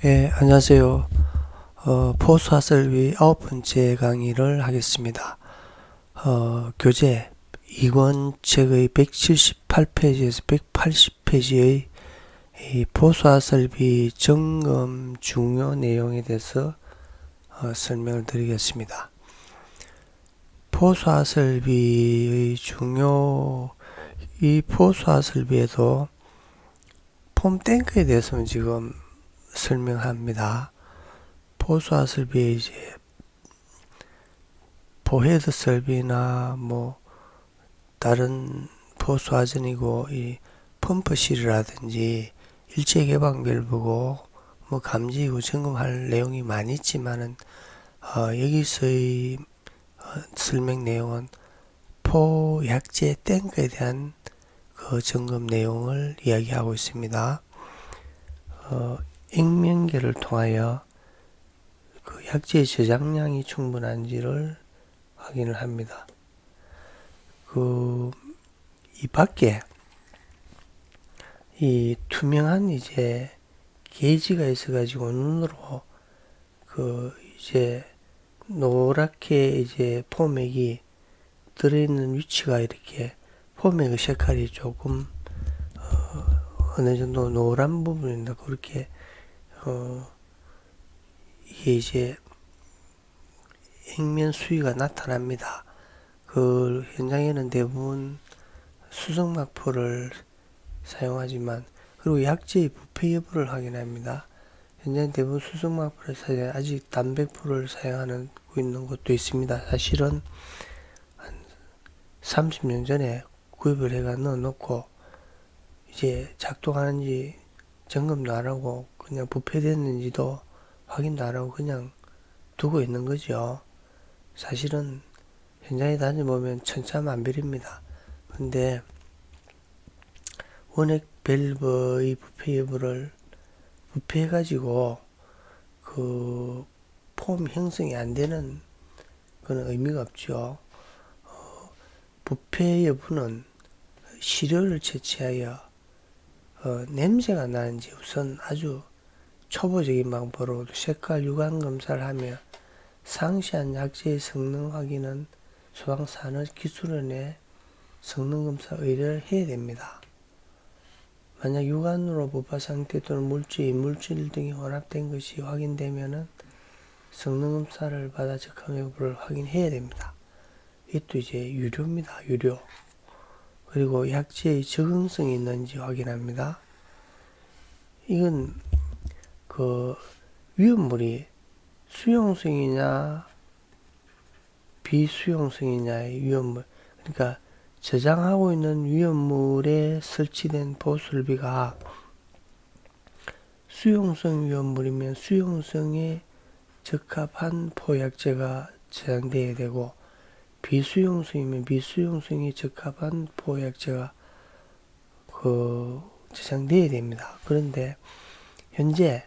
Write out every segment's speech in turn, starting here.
안녕하세요. 포스화설비 9번째 강의를 하겠습니다. 교재 2권 책의 178페이지에서 180페이지의 이 포스화설비 점검 중요 내용에 대해서 설명을 드리겠습니다. 포스화설비의 이 포스화설비에도 폼 탱크에 대해서는 지금 설명합니다. 포스화설비에 이제 포헤드 설비나 다른 포스화전이고 이 펌프실이라든지 일체 개방 밸브고 감지이고 점검할 내용이 많이 있지만은 여기서의 설명 내용은 포약제 탱크에 대한 그 점검 내용을 이야기하고 있습니다. 액면계를 통하여 그 약재의 저장량이 충분한지를 확인을 합니다. 이 밖에 이 투명한 이제 게이지가 있어가지고 눈으로 이제 노랗게 이제 포맥이 들어있는 위치가 이렇게 포맥의 색깔이 조금 어느 정도 노란 부분인데 그렇게 이게 이제 액면 수위가 나타납니다. 그 현장에는 대부분 수성막포를 사용하지만 그리고 약재의 부패 여부를 확인합니다. 현장 대부분 수성막포를 사용 아직 단백포를 사용하고 있는 곳도 있습니다. 사실은 한 30년 전에 구입을 해가 넣어놓고 이제 작동하는지 점검도 안 하고 그냥 부패됐는지도 확인도 안 하고 그냥 두고 있는 거죠. 사실은 현장에 다녀보면 천차만별입니다. 근데 원액 밸브의 부패 여부를 부패해가지고 그 폼 형성이 안 되는 그런 의미가 없죠. 부패 여부는 시료를 채취하여 냄새가 나는지 우선 아주 초보적인 방법으로 색깔 유관 검사를 하며 상시한 약재의 성능 확인은 소방산업기술원에 성능검사 의뢰를 해야 됩니다. 만약 유관으로 부파 상태 또는 물질 등이 혼합된 것이 확인되면 성능검사를 받아 적합 여부를 확인해야 됩니다. 이것도 이제 유료입니다. 유료. 그리고 약재의 적응성이 있는지 확인합니다. 이건 그 위험물이 수용성이냐 비수용성이냐의 위험물, 그러니까 저장하고 있는 위험물에 설치된 포설비가 수용성 위험물이면 수용성에 적합한 포약제가 저장되어야 되고 비수용성이면 비수용성에 적합한 포약제가 저장되어야 됩니다. 그런데 현재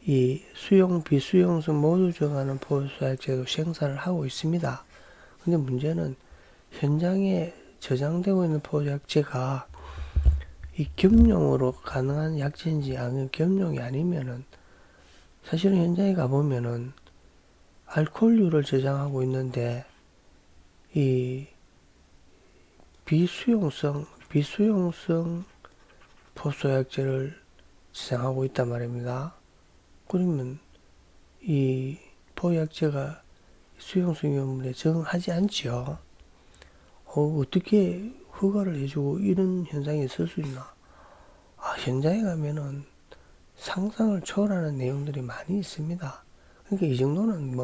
이 수용, 비수용성 모두 저하는 포약제도 생산을 하고 있습니다. 근데 문제는 현장에 저장되고 있는 포약제가 이 겸용으로 가능한 약제인지 아니면 겸용이 아니면은 사실은 현장에 가보면은 알코올류를 저장하고 있는데 이 비수용성 포소약제를 저장하고 있단 말입니다. 그러면 이 포약제가 수용성 위험물에 적응하지 않지요. 어떻게 허가를 해주고 이런 현상이 있을 수 있나? 현장에 가면은 상상을 초월하는 내용들이 많이 있습니다. 그러니까 이 정도는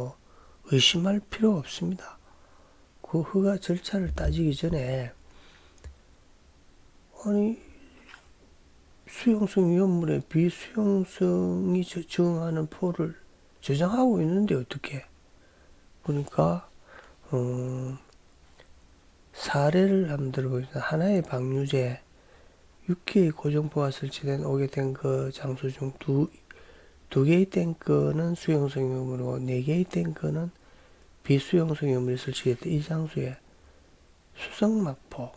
의심할 필요가 없습니다. 그 허가 절차를 따지기 전에 수용성 위험물에 비수용성이 적응하는 포를 저장하고 있는데 어떻게? 그러니까 사례를 한번 들어보겠습니다. 하나의 방류제 6개의 고정포가 설치된 오게된 그 장소 중 두 개의 탱크는 수용성 위험물이고 4개의 탱크는 비수용성 위험물이 설치됐다. 이 장소에 수성막포,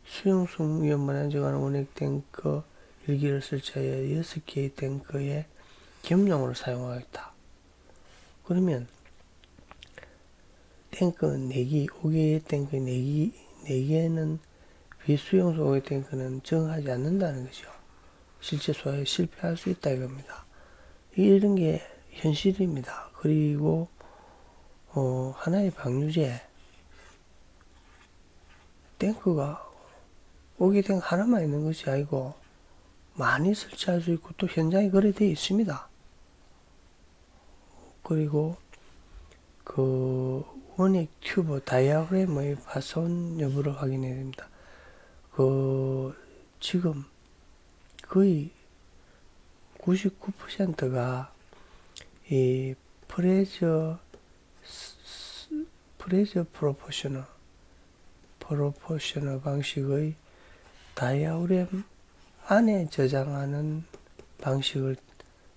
수용성 위험물에 적하는 원액 탱크 1기를 설치하여 6개의 탱크에 겸용으로 사용하겠다. 그러면 탱크 4기, 5개의 탱크 4개는 비수용소 5개 탱크는 정하지 않는다는 거죠. 실제 소화에 실패할 수 있다 이겁니다. 이런 게 현실입니다. 그리고 하나의 방류제 탱크가 5개 탱크 하나만 있는 것이 아니고 많이 설치할 수 있고 또 현장에 그래 되어 있습니다. 그리고 그 원액 튜브 다이아프램의 파손 여부를 확인해야 됩니다. 지금 거의 99%가 이 프레저 프로포셔널 방식의 다이아프램 안에 저장하는 방식을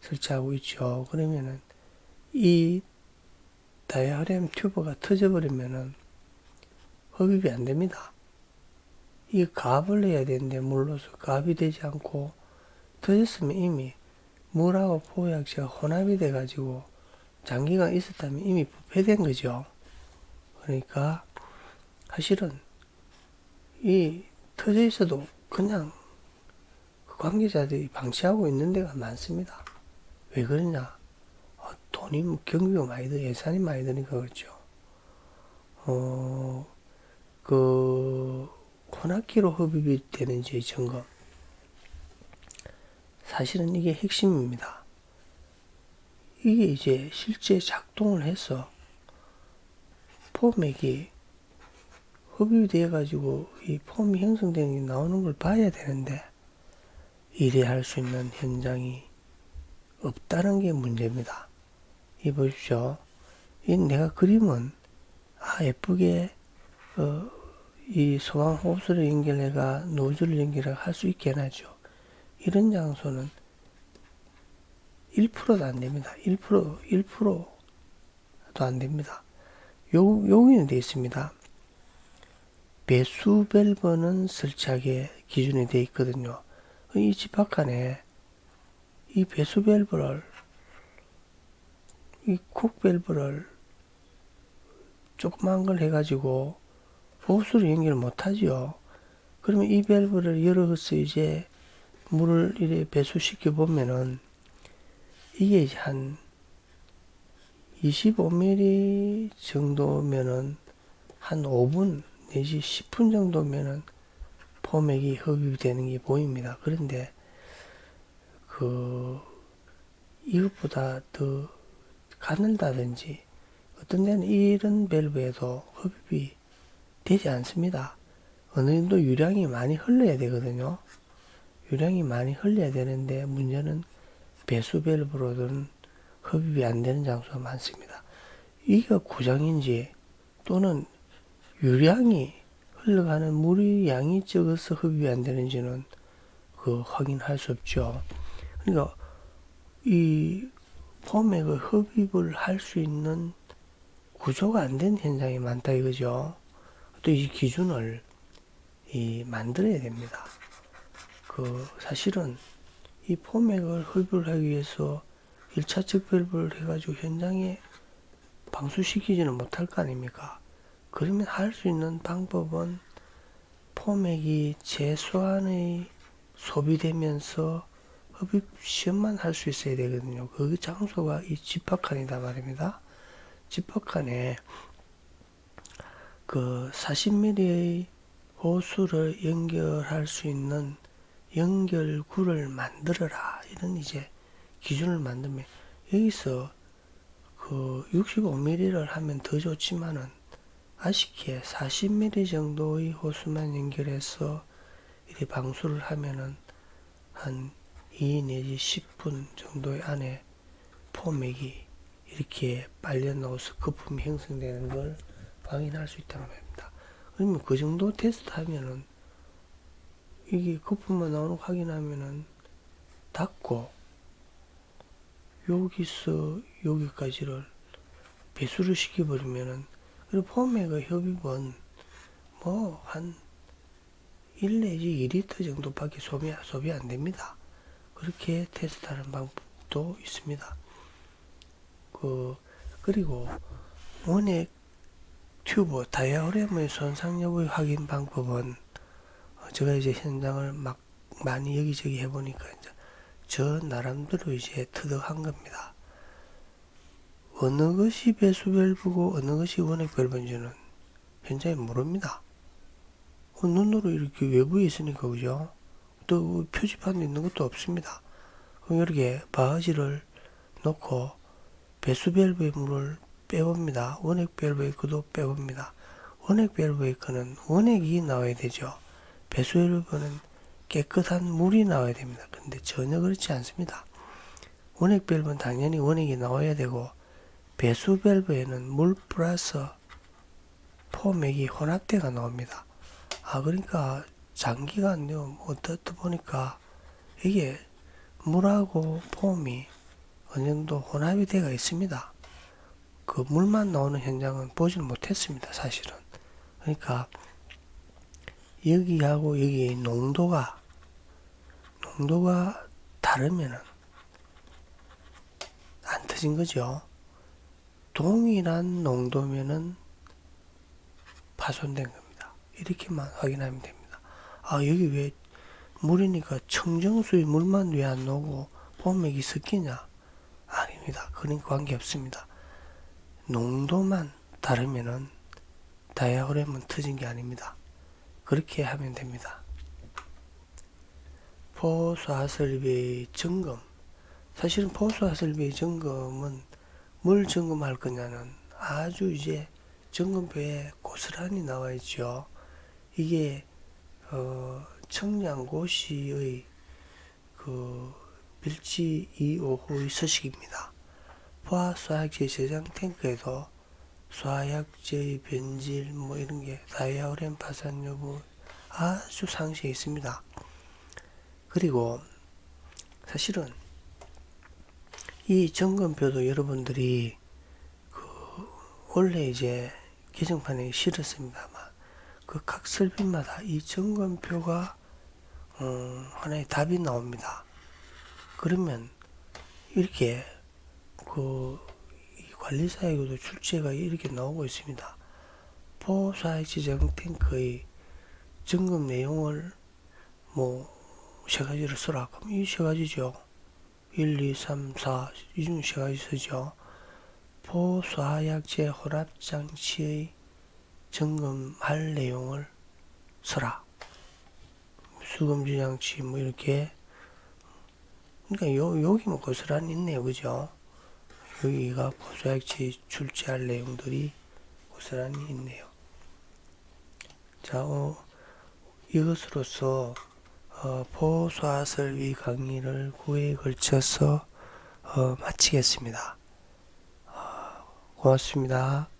설치하고 있죠. 그러면은 이 다이아프램 튜브가 터져버리면은 흡입이 안 됩니다. 이 가압을 해야 되는데 물로서 가압이 되지 않고 터졌으면 이미 물하고 포약제가 혼합이 돼가지고 장기간 있었다면 이미 부패된 거죠. 그러니까 사실은 이 터져 있어도 그냥 그 관계자들이 방치하고 있는 데가 많습니다. 왜 그러냐? 돈이 경비가 많이 들, 예산이 많이 드니까 그렇죠. 혼합기로 흡입이 되는지 점검. 사실은 이게 핵심입니다. 이게 이제 실제 작동을 해서 포맥이 흡입이 돼가지고 이 폼이 형성되는 게 나오는 걸 봐야 되는데 이래 할 수 있는 현장이 없다는 게 문제입니다. 이 보십시오. 이 내가 그림은 예쁘게 이 소방 호스를 연결해가 노즐을 연결해 할 수 있게 해놔죠. 이런 장소는 1%도 안 됩니다. 1%도 안 됩니다. 여기는 되어 있습니다. 배수 밸브는 설치하게 기준이 되어 있거든요. 이 집합칸에 이 배수 밸브를, 이 콕 밸브를 조그만 걸 해가지고 호스를 연결을 못하지요. 그러면 이 밸브를 열어서 이제 물을 이렇게 배수시켜 보면은 이게 한 25mm 정도면은 한 5분 내지 10분 정도면은 포맥이 흡입이 되는 게 보입니다. 그런데 이것보다 더 가늘다든지 어떤 데는 이런 밸브에도 흡입이 되지 않습니다. 어느 정도 유량이 많이 흘러야 되거든요. 유량이 많이 흘러야 되는데 문제는 배수 밸브로는 흡입이 안 되는 장소가 많습니다. 이게 고장인지 또는 유량이 흘러가는 물의 양이 적어서 흡입이 안 되는지는 확인할 수 없죠. 그러니까 이 포맥의 흡입을 할 수 있는 구조가 안 된 현장이 많다 이거죠. 또 이 기준을 만들어야 됩니다. 사실은 이 포맥을 흡입을 하기 위해서 1차측 밸브를 해가지고 현장에 방수시키지는 못할 거 아닙니까? 그러면 할 수 있는 방법은 포맥이 최소한의 소비되면서 흡입 시험만 할 수 있어야 되거든요. 그 장소가 이 집합칸이다 말입니다. 집합칸에 40mm의 호수를 연결할 수 있는 연결구를 만들어라. 이런 이제 기준을 만들면 여기서 65mm를 하면 더 좋지만은 아쉽게 40mm 정도의 호수만 연결해서 이렇게 방수를 하면은 한 2 내지 10분 정도의 안에 포맥이 이렇게 빨려 나와서 거품이 형성되는 걸 확인할 수 있다는 말입니다. 그러면 그 정도 테스트 하면은 이게 거품만 나오는 거 확인하면은 닫고 여기서 여기까지를 배수를 시켜버리면은 그리고 포맥의 흡입은 한 1 내지 2리터 정도밖에 소비 안 됩니다. 그렇게 테스트하는 방법도 것도 있습니다. 그리고 원액 튜브 다이아프램의 손상 여부의 확인 방법은 제가 이제 현장을 막 많이 여기저기 해보니까 이제 저 나름대로 이제 터득한 겁니다. 어느 것이 배수 밸브고 어느 것이 원액 밸브인지는 현장에 모릅니다. 눈으로 이렇게 외부에 있으니까 그죠? 또 표지판도 있는 것도 없습니다. 그럼 이렇게 바가지를 놓고 배수 밸브의 물을 빼봅니다. 원액 밸브의 거도 빼봅니다. 원액 밸브의 거는 원액이 나와야 되죠. 배수 밸브는 깨끗한 물이 나와야 됩니다. 근데 전혀 그렇지 않습니다. 원액 밸브는 당연히 원액이 나와야 되고 배수 밸브에는 물 플러스 포맥이 혼합돼가 나옵니다. 그러니까 장기간요 어떻다 보니까 이게 물하고 폼이 어느 정도 혼합이 되어 있습니다. 그 물만 나오는 현장은 보지는 못했습니다, 사실은. 그러니까 여기하고 여기의 농도가 다르면은 안 터진 거죠. 동일한 농도면은 파손된 겁니다. 이렇게만 확인하면 됩니다. 여기 왜 물이니까 청정수의 물만 왜 안 나오고 폼맥이 섞이냐? 아닙니다. 그런 관계 없습니다. 농도만 다르면은 다이아프램은 터진 게 아닙니다. 그렇게 하면 됩니다. 포수하설비의 점검. 사실은 포수하설비의 점검은 뭘 점검할 거냐는 아주 이제 점검표에 고스란히 나와 있죠. 이게 청량고시의 밀지 255의 서식입니다. 포화수화약제 저장 탱크에도 수화약제의 변질 이런 게 다이아프램 파산 여부 아주 상세히 있습니다. 그리고 사실은 이 점검표도 여러분들이 원래 이제 개정판에 실었습니다만 각 설비마다 이 점검표가 하나의 답이 나옵니다. 그러면 이렇게 이 관리사에게도 출제가 이렇게 나오고 있습니다. 포수화약제 저장 탱크의 점검 내용을 세 가지를 써라. 그럼 이 세 가지죠. 1, 2, 3, 4 이 중 세 가지 쓰죠. 포수화약제 혼합장치의 점검할 내용을 써라. 수금지장치 이렇게. 그러니까 여기 고스란히 있네요. 그죠? 여기가 포수화약제 출제할 내용들이 고스란히 있네요. 자, 이것으로서 포수화설비 강의를 9회에 걸쳐서 마치겠습니다. 고맙습니다.